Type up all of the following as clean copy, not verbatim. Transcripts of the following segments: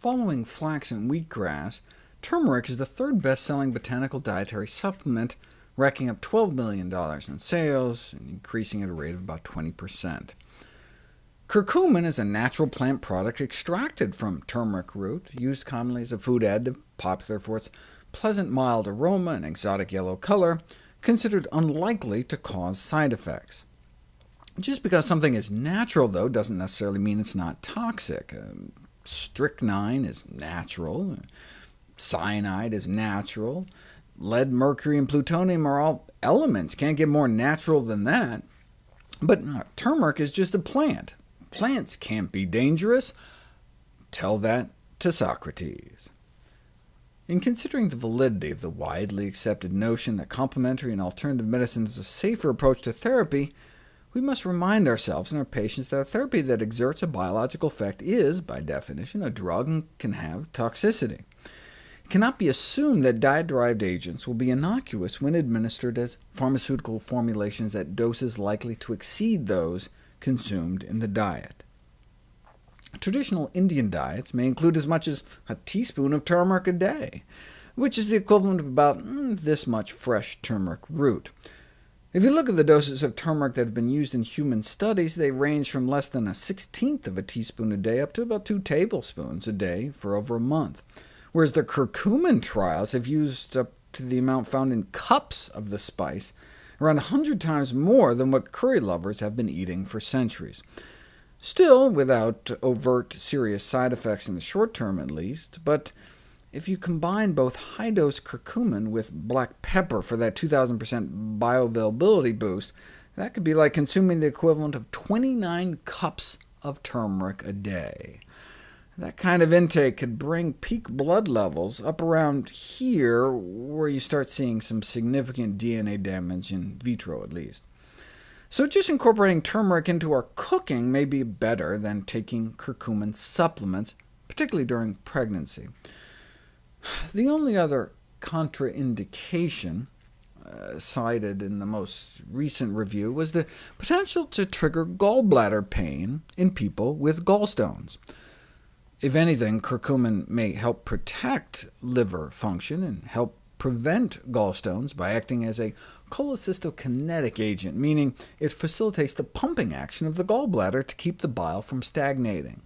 Following flax and wheatgrass, turmeric is the third best-selling botanical dietary supplement, racking up $12 million in sales and increasing at a rate of about 20%. Curcumin is a natural plant product extracted from turmeric root, used commonly as a food additive, popular for its pleasant mild aroma and exotic yellow color, considered unlikely to cause side effects. Just because something is natural, though, doesn't necessarily mean it's not toxic. Strychnine is natural, cyanide is natural, lead, mercury, and plutonium are all elements. Can't get more natural than that. But turmeric is just a plant. Plants can't be dangerous. Tell that to Socrates. In considering the validity of the widely accepted notion that complementary and alternative medicine is a safer approach to therapy, we must remind ourselves and our patients that a therapy that exerts a biological effect is, by definition, a drug and can have toxicity. It cannot be assumed that diet-derived agents will be innocuous when administered as pharmaceutical formulations at doses likely to exceed those consumed in the diet. Traditional Indian diets may include as much as a teaspoon of turmeric a day, which is the equivalent of about this much fresh turmeric root. If you look at the doses of turmeric that have been used in human studies, they range from less than a 1/16th of a teaspoon a day up to about 2 tablespoons a day for over a month, whereas the curcumin trials have used up to the amount found in cups of the spice, around 100 times more than what curry lovers have been eating for centuries. Still, without overt serious side effects in the short term at least, but if you combine both high-dose curcumin with black pepper for that 2,000% bioavailability boost, that could be like consuming the equivalent of 29 cups of turmeric a day. That kind of intake could bring peak blood levels up around here, where you start seeing some significant DNA damage, in vitro at least. So just incorporating turmeric into our cooking may be better than taking curcumin supplements, particularly during pregnancy. The only other contraindication cited in the most recent review was the potential to trigger gallbladder pain in people with gallstones. If anything, curcumin may help protect liver function and help prevent gallstones by acting as a cholecystokinetic agent, meaning it facilitates the pumping action of the gallbladder to keep the bile from stagnating.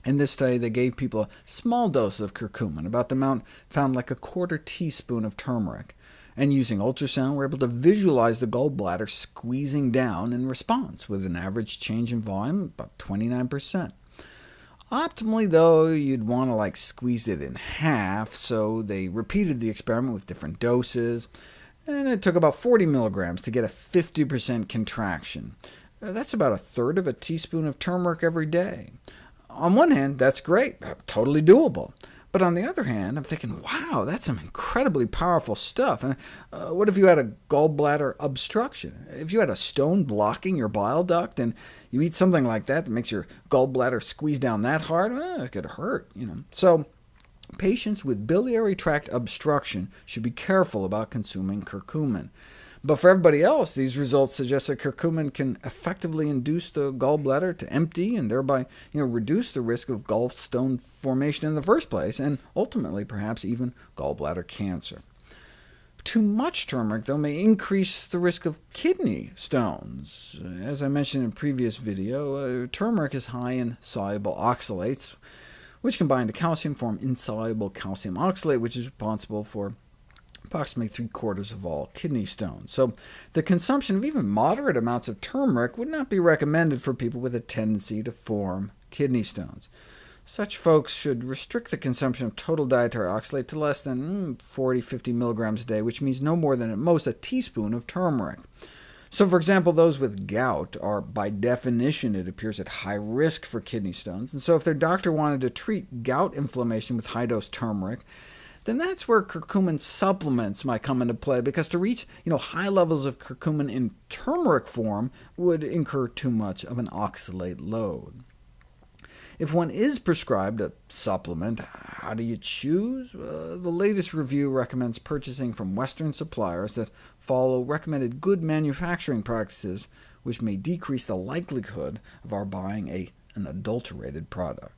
In this study, they gave people a small dose of curcumin, about the amount found like a 1/4 teaspoon of turmeric, and using ultrasound, were able to visualize the gallbladder squeezing down in response, with an average change in volume about 29%. Optimally, though, you'd want to squeeze it in half, so they repeated the experiment with different doses, and it took about 40 milligrams to get a 50% contraction. That's about 1/3 of a teaspoon of turmeric every day. On one hand, that's great, totally doable. But on the other hand, I'm thinking, wow, that's some incredibly powerful stuff. What if you had a gallbladder obstruction? If you had a stone blocking your bile duct, and you eat something like that makes your gallbladder squeeze down that hard, it could hurt. So patients with biliary tract obstruction should be careful about consuming curcumin. But for everybody else, these results suggest that curcumin can effectively induce the gallbladder to empty, and thereby reduce the risk of gallstone formation in the first place, and ultimately perhaps even gallbladder cancer. Too much turmeric, though, may increase the risk of kidney stones. As I mentioned in a previous video, turmeric is high in soluble oxalates, which combine to calcium form insoluble calcium oxalate, which is responsible for approximately 3/4 of all kidney stones. So the consumption of even moderate amounts of turmeric would not be recommended for people with a tendency to form kidney stones. Such folks should restrict the consumption of total dietary oxalate to less than 40–50 milligrams a day, which means no more than at most a teaspoon of turmeric. So for example, those with gout are, by definition, it appears, at high risk for kidney stones, and so if their doctor wanted to treat gout inflammation with high-dose turmeric, then that's where curcumin supplements might come into play, because to reach high levels of curcumin in turmeric form would incur too much of an oxalate load. If one is prescribed a supplement, how do you choose? The latest review recommends purchasing from Western suppliers that follow recommended good manufacturing practices, which may decrease the likelihood of our buying an adulterated product.